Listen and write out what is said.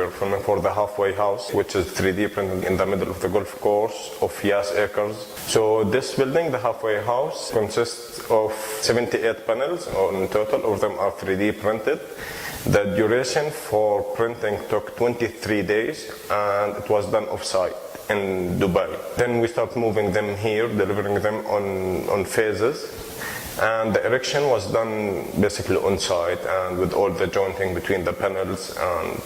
we're filming for the halfway house, which is 3D printed in the middle of the golf course of Yas Acres. So this building, the halfway house, consists of 78 panels in total. All of them are 3D printed. The duration for printing took 23 days, and it was done off-site in Dubai. Then we start moving them here, delivering them on phases. And the erection was done basically on site and with all the jointing between the panels and